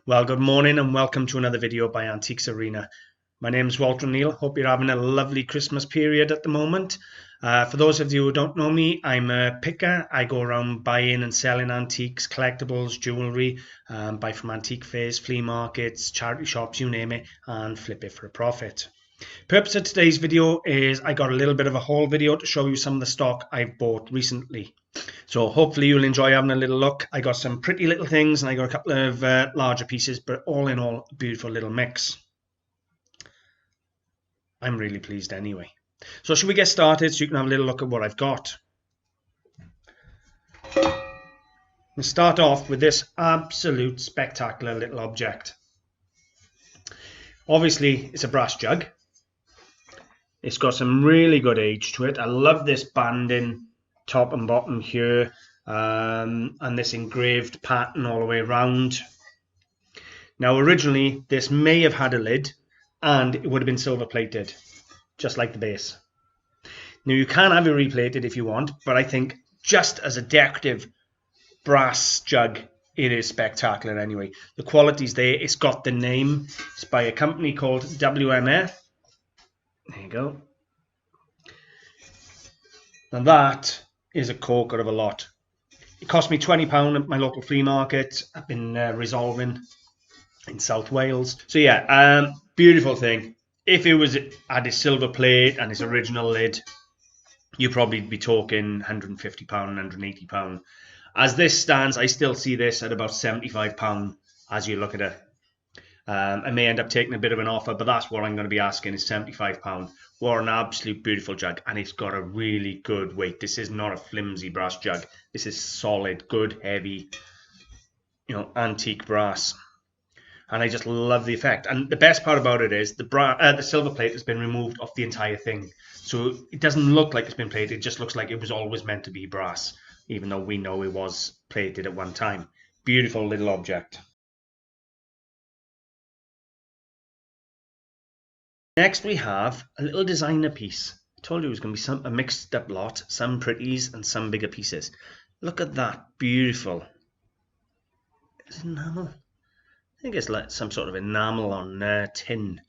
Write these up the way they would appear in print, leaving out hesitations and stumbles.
Well, good morning and welcome to another video by AntiquesArena. My name is Walter Neal. Hope you're having a lovely Christmas period at the moment. For those of you who don't know me, I'm a picker. I go around buying and selling antiques, collectibles, jewellery, buy from antique fairs, flea markets, charity shops, you name it, and flip it for a profit. Purpose of today's video is I got a little bit of a haul video to show you some of the stock I've bought recently. So hopefully you'll enjoy having a little look. I got some pretty little things and I got a couple of larger pieces, but all in all, a beautiful little mix. I'm really pleased anyway. So should we get started so you can have a little look at what I've got? We'll start off with this absolute spectacular little object. Obviously, it's a brass jug. It's got some really good age to it. I love this banding top and bottom here, and this engraved pattern all the way around. Now originally this may have had a lid and it would have been silver plated, just like the base. Now you can have it replated if you want, but I think just as a decorative brass jug it is spectacular anyway. The quality's there. It's got the name. It's by a company called WMF. There you go. And that is a corker of a lot. It cost me £20 at my local flea market. I've been resolving in South Wales. So yeah, beautiful thing. If it was had a silver plate and its original lid, you'd probably be talking £150, £180. As this stands, I still see this at about £75 as you look at it. I may end up taking a bit of an offer, but that's what I'm going to be asking is £75. What an absolute beautiful jug, and it's got a really good weight. This is not a flimsy brass jug. This is solid, good, heavy, antique brass. And I just love the effect. And the best part about it is the silver plate has been removed off the entire thing. So it doesn't look like it's been plated. It just looks like it was always meant to be brass, even though we know it was plated at one time. Beautiful little object. Next we have a little designer piece. I told you it was going to be a mixed up lot, some pretties and some bigger pieces. Look at that, beautiful. Is it enamel? I think it's like some sort of enamel on tin.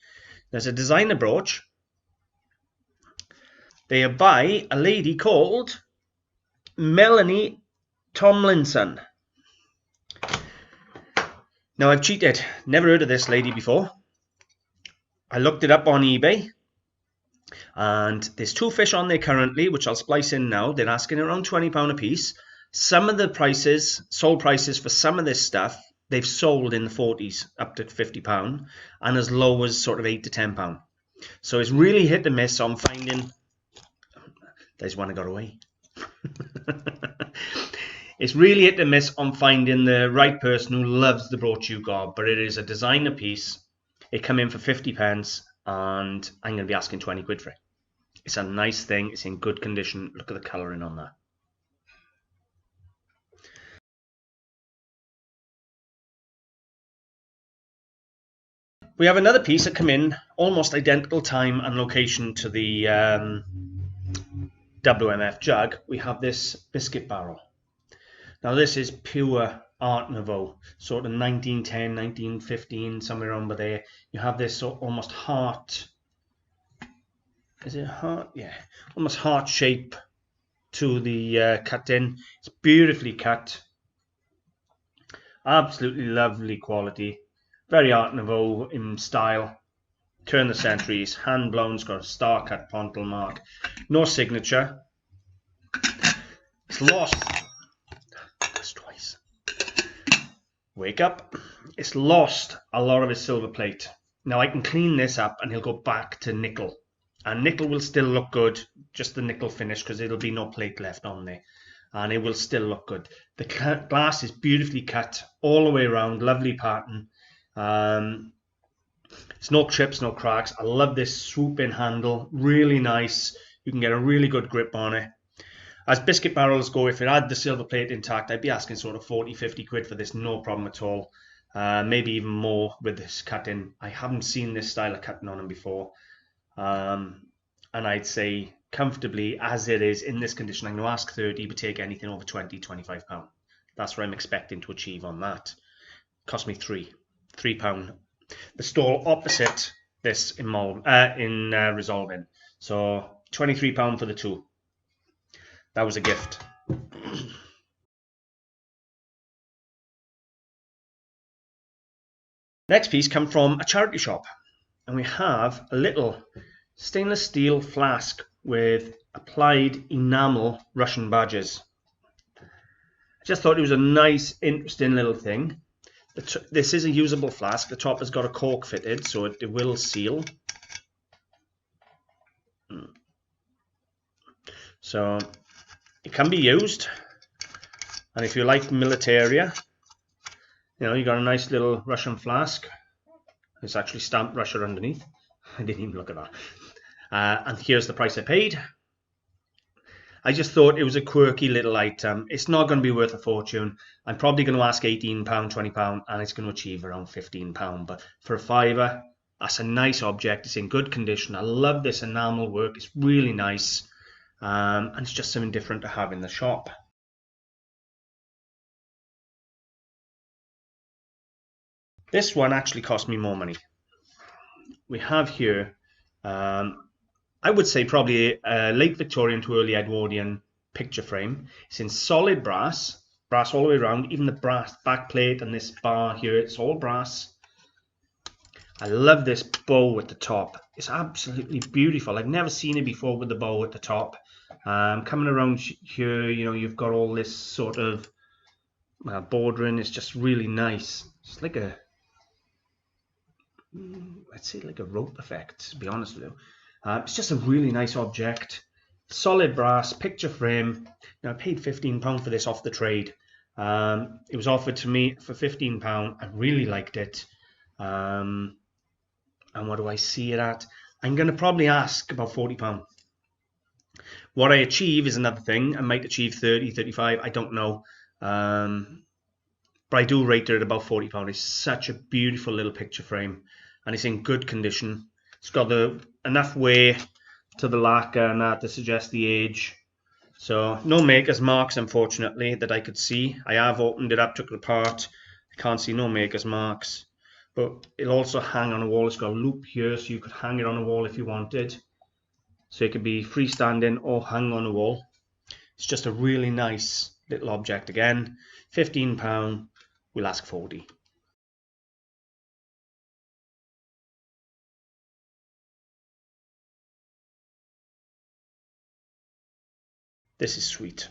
There's a designer brooch. They are by a lady called Melanie Tomlinson. Now I've cheated, never heard of this lady before. I looked it up on eBay, and there's two fish on there currently, which I'll splice in now. They're asking around £20 a piece. Some of the prices, sold prices for some of this stuff, they've sold in the 40s up to £50, and as low as sort of £8 to £10. So it's really hit and miss on finding. There's one that got away. It's really hit and miss on finding the right person who loves the brooch you got, but it is a designer piece. It come in for 50p, and I'm going to be asking 20 quid for it. It's a nice thing. It's in good condition. Look at the colouring on that. We have another piece that come in almost identical time and location to the WMF jug. We have this Biscuit Barrel. Now this is pure Art Nouveau, sort of 1910, 1915, somewhere over there. You have this sort of almost heart, is it heart? Yeah, almost heart shape to the cut in. It's beautifully cut, absolutely lovely quality, very Art Nouveau in style. Turn the centuries, hand blown, it's got a star cut pontil mark, no signature. It's lost. Wake up. It's lost a lot of his silver plate. Now I can clean this up and he'll go back to nickel. And nickel will still look good, just the nickel finish, because there'll be no plate left on there. And it will still look good. The glass is beautifully cut all the way around, lovely pattern. It's no chips, no cracks. I love this swoop-in handle, really nice. You can get a really good grip on it. As Biscuit Barrels go, if it had the silver plate intact, I'd be asking sort of 40, 50 quid for this, no problem at all. Maybe even more with this cutting. I haven't seen this style of cutting on them before. And I'd say comfortably, as it is in this condition, I'm going to ask 30, but take anything over £20, £25. That's what I'm expecting to achieve on that. Cost me £3. £3. The stall opposite this in resolving. So £23 for the two. That was a gift. Next piece come from a charity shop, and we have a little stainless steel flask with applied enamel Russian badges. I just thought it was a nice, interesting little thing. This is a usable flask. The top has got a cork fitted, so it will seal. So it can be used, and if you like militaria, you know, you got a nice little Russian flask. It's actually stamped Russia underneath. I didn't even look at that. And here's the price I paid. I just thought it was a quirky little item. It's not going to be worth a fortune. I'm probably going to ask £18, £20, and it's going to achieve around £15. But for a £5, that's a nice object. It's in good condition. I love this enamel work. It's really nice. And it's just something different to have in the shop. This one actually cost me more money. We have here, I would say probably a late Victorian to early Edwardian picture frame. It's in solid brass all the way around, even the brass back plate and this bar here, it's all brass. I love this bow at the top. It's absolutely beautiful. I've never seen it before with the bow at the top. Coming around here, you know, you've got all this sort of bordering. It's just really nice. It's like a, let's say like a rope effect, to be honest with you. It's just a really nice object. Solid brass, picture frame. Now I paid £15 for this off the trade. It was offered to me for £15. I really liked it. And what do I see it at? I'm going to probably ask about £40. What I achieve is another thing. I might achieve 30, 35. I don't know. But I do rate it at about £40. It's such a beautiful little picture frame, and it's in good condition. It's got enough wear to the lacquer and that to suggest the age. So no maker's marks, unfortunately, that I could see. I have opened it up, took it apart. I can't see no maker's marks. But it'll also hang on a wall. It's got a loop here, so you could hang it on a wall if you wanted. So it could be freestanding or hang on a wall. It's just a really nice little object. Again, £15. We'll ask 40. This is sweet.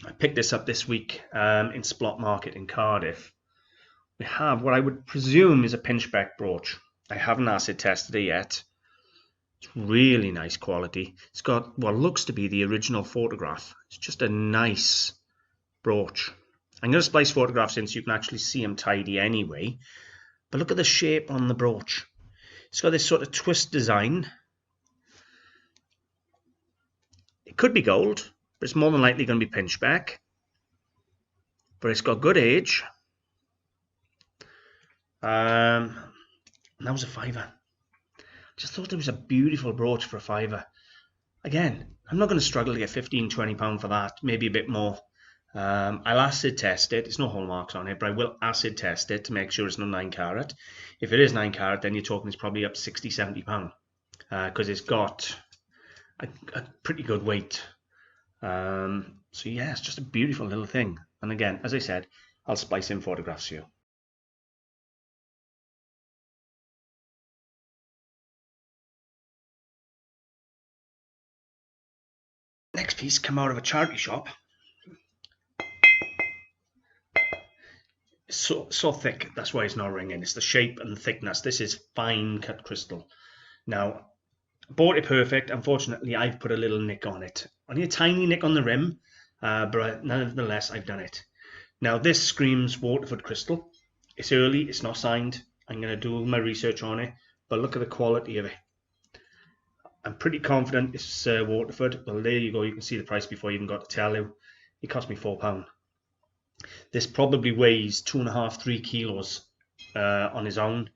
I picked this up this week in Splott Market in Cardiff. We have what I would presume is a pinchback brooch. I haven't acid tested it yet. It's really nice quality. It's got what looks to be the original photograph. It's just a nice brooch. I'm going to splice photographs in so you can actually see them tidy anyway. But look at the shape on the brooch. It's got this sort of twist design. It could be gold, but it's more than likely going to be pinchback. But it's got good age. That was a £5. Just thought it was a beautiful brooch for a £5. Again, I'm not going to struggle to get £15, £20 for that, maybe a bit more. I'll acid test it. It's no hallmarks on it, but I will acid test it to make sure it's not 9 carat. If it is 9 carat, then you're talking it's probably up £60, £70 because it's got a pretty good weight. So yeah, it's just a beautiful little thing. And again, as I said, I'll splice in photographs for you. Next piece come out of a charity shop. It's so thick, that's why it's not ringing. It's the shape and the thickness. This is fine cut crystal. Now, I bought it perfect. Unfortunately, I've put a little nick on it. Only a tiny nick on the rim, but nonetheless, I've done it. Now, this screams Waterford crystal. It's early, it's not signed. I'm going to do my research on it, but look at the quality of it. I'm pretty confident it's Waterford. Well, there you go. You can see the price before I even got to tell you. It cost me £4. This probably weighs 2.5, 3 kilos on his own.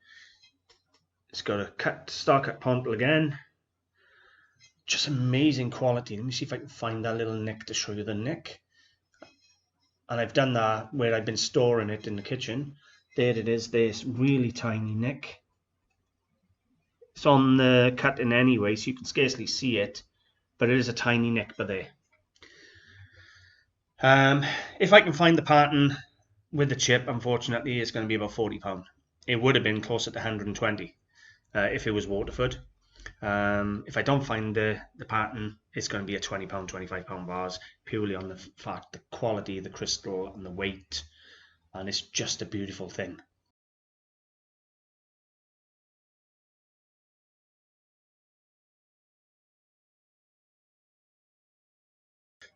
It's got a star cut pontle again. Just amazing quality. Let me see if I can find that little nick to show you the nick. And I've done that where I've been storing it in the kitchen. There it is, this really tiny nick. It's on the cutting anyway, so you can scarcely see it, but it is a tiny nick by there. If I can find the pattern with the chip, unfortunately, it's going to be about £40. It would have been closer to 120 if it was Waterford. If I don't find the pattern, it's going to be a £20, £25 vase, purely on the fact, the quality, the crystal, and the weight, and it's just a beautiful thing.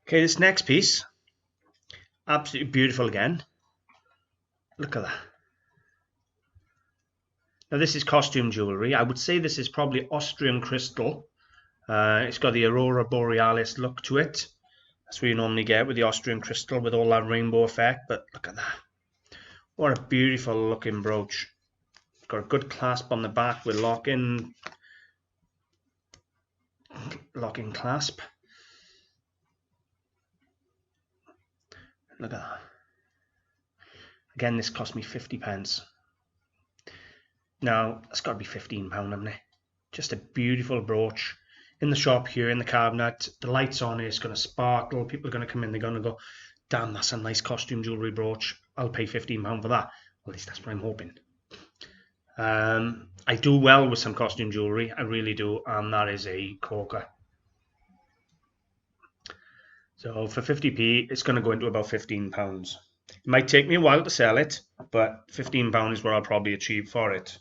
Okay, this next piece, absolutely beautiful again. Look at that. Now this is costume jewellery. I would say this is probably Austrian crystal. It's got the Aurora Borealis look to it. That's what you normally get with the Austrian crystal, with all that rainbow effect. But look at that. What a beautiful looking brooch. It's got a good clasp on the back with lock-in clasp. Look at that. Again, this cost me 50p. Now, that's got to be £15, hasn't it? Just a beautiful brooch. In the shop here, in the cabinet, the light's on, it's going to sparkle. People are going to come in, they're going to go, damn, that's a nice costume jewellery brooch. I'll pay £15 for that. Well, at least that's what I'm hoping. I do well with some costume jewellery, I really do, and that is a corker. So for 50p, it's going to go into about £15. It might take me a while to sell it, but £15 is what I'll probably achieve for it.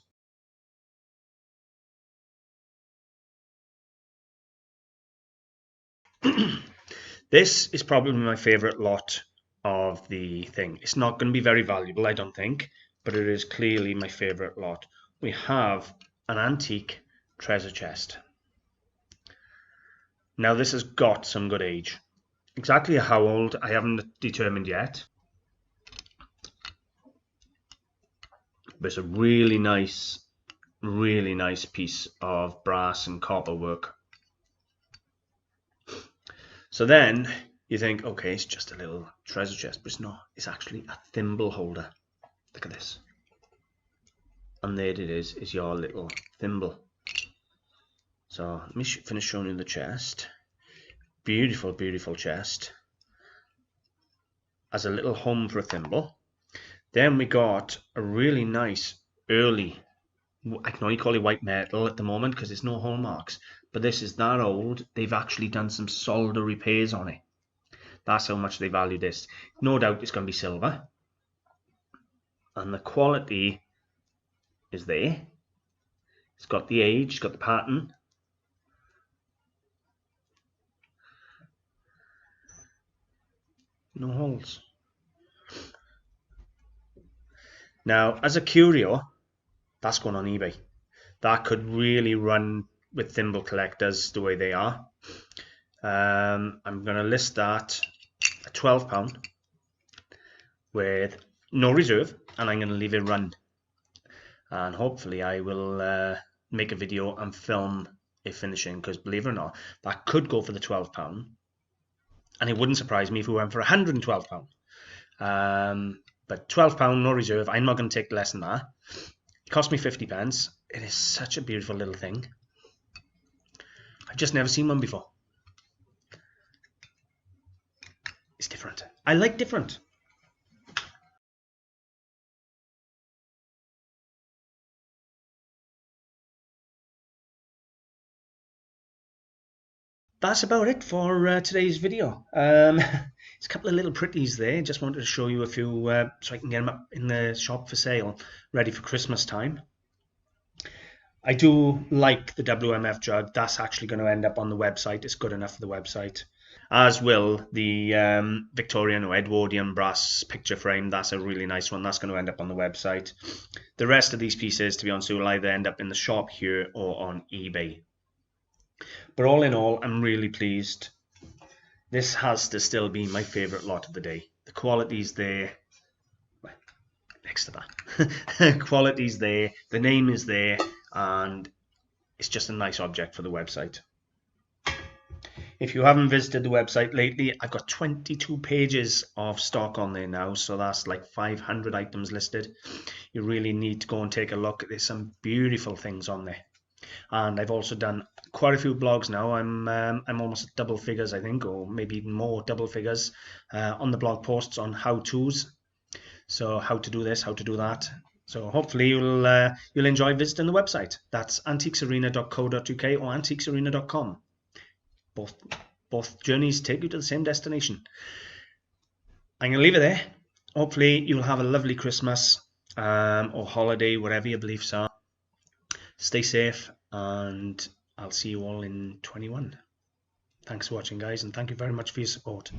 This is probably my favourite lot of the thing. It's not going to be very valuable, I don't think, but it is clearly my favourite lot. We have an antique treasure chest. Now this has got some good age. Exactly how old I haven't determined yet. But it's a really nice piece of brass and copper work. So then you think, okay, it's just a little treasure chest, but it's not. It's actually a thimble holder. Look at this. And there it is your little thimble. So let me finish showing you the chest. Beautiful, beautiful chest. As a little home for a thimble. Then we got a really nice early, I can only call it white metal at the moment because there's no hallmarks, but this is that old. They've actually done some solder repairs on it. That's how much they value this. No doubt it's going to be silver, and the quality is there. It's got the age, it's got the pattern. No holes. Now, as a curio, that's going on eBay. That could really run with thimble collectors the way they are. I'm going to list that at £12 with no reserve, and I'm going to leave it run. And hopefully I will make a video and film it finishing, because believe it or not, that could go for the £12. And it wouldn't surprise me if we went for £112. But £12, no reserve. I'm not going to take less than that. It cost me 50p. It is such a beautiful little thing. I've just never seen one before. It's different. I like different. That's about it for today's video. It's a couple of little pretties there. Just wanted to show you a few so I can get them up in the shop for sale, ready for Christmas time. I do like the WMF jug. That's actually going to end up on the website. It's good enough for the website. As will the Victorian or Edwardian brass picture frame. That's a really nice one. That's going to end up on the website. The rest of these pieces, to be honest, will either end up in the shop here or on eBay. But all in all, I'm really pleased. This has to still be my favourite lot of the day. The quality's there. Well, next to that. Quality's there. The name is there. And it's just a nice object for the website. If you haven't visited the website lately, I've got 22 pages of stock on there now, so that's like 500 items listed. You really need to go and take a look. There's some beautiful things on there. And I've also done quite a few blogs now. I'm almost at double figures, I think, or maybe even more double figures on the blog posts on how-tos. So how to do this, how to do that. So hopefully you'll enjoy visiting the website. That's antiquesarena.co.uk or antiquesarena.com. Both journeys take you to the same destination. I'm going to leave it there. Hopefully you'll have a lovely Christmas or holiday, whatever your beliefs are. Stay safe, and I'll see you all in 21. Thanks for watching, guys, and thank you very much for your support.